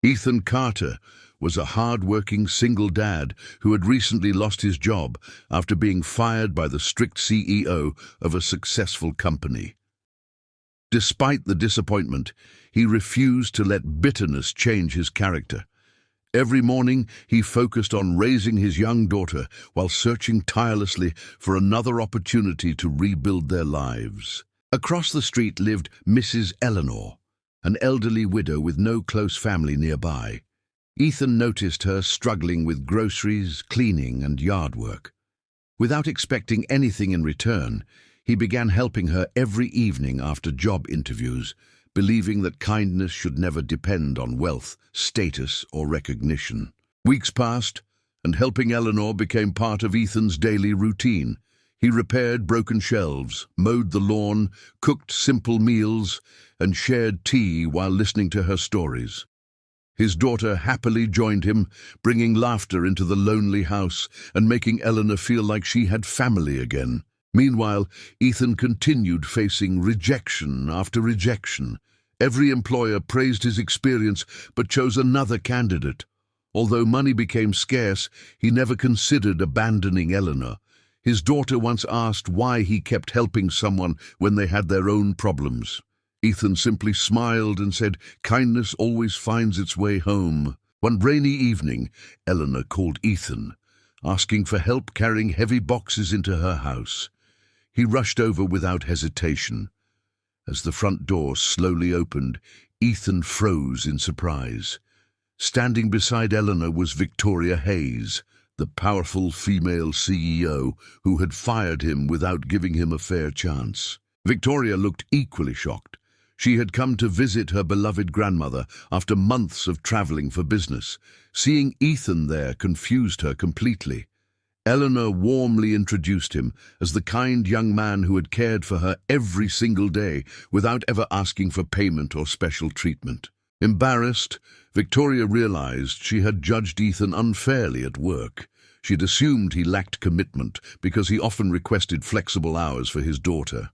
Ethan Carter was a hard-working single dad who had recently lost his job after being fired by the strict CEO of a successful company. Despite the disappointment, he refused to let bitterness change his character. Every morning, he focused on raising his young daughter while searching tirelessly for another opportunity to rebuild their lives. Across the street lived Mrs. Eleanor, an elderly widow with no close family nearby. Ethan noticed her struggling with groceries, cleaning, and yard work. Without expecting anything in return, he began helping her every evening after job interviews, believing that kindness should never depend on wealth, status, or recognition. Weeks passed, and helping Eleanor became part of Ethan's daily routine. He repaired broken shelves, mowed the lawn, cooked simple meals, and shared tea while listening to her stories. His daughter happily joined him, bringing laughter into the lonely house and making Eleanor feel like she had family again. Meanwhile, Ethan continued facing rejection after rejection. Every employer praised his experience but chose another candidate. Although money became scarce, he never considered abandoning Eleanor. His daughter once asked why he kept helping someone when they had their own problems. Ethan simply smiled and said, "Kindness always finds its way home." One rainy evening, Eleanor called Ethan, asking for help carrying heavy boxes into her house. He rushed over without hesitation. As the front door slowly opened, Ethan froze in surprise. Standing beside Eleanor was Victoria Hayes, the powerful female CEO who had fired him without giving him a fair chance. Victoria looked equally shocked. She had come to visit her beloved grandmother after months of traveling for business. Seeing Ethan there confused her completely. Eleanor warmly introduced him as the kind young man who had cared for her every single day without ever asking for payment or special treatment. Embarrassed, Victoria realized she had judged Ethan unfairly at work. She'd assumed he lacked commitment because he often requested flexible hours for his daughter.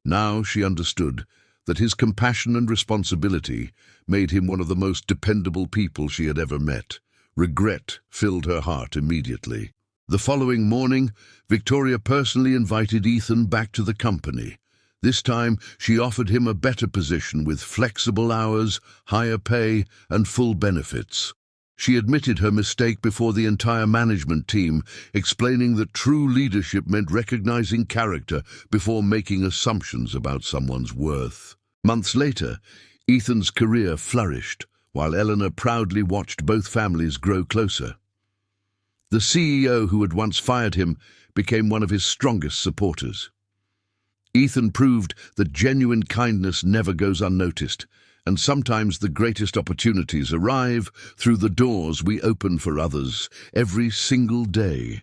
Now she understood that his compassion and responsibility made him one of the most dependable people she had ever met. Regret filled her heart immediately. The following morning, Victoria personally invited Ethan back to the company. This time, she offered him a better position with flexible hours, higher pay, and full benefits. She admitted her mistake before the entire management team, explaining that true leadership meant recognizing character before making assumptions about someone's worth. Months later, Ethan's career flourished, while Eleanor proudly watched both families grow closer. The CEO who had once fired him became one of his strongest supporters. Ethan proved that genuine kindness never goes unnoticed, and sometimes the greatest opportunities arrive through the doors we open for others every single day.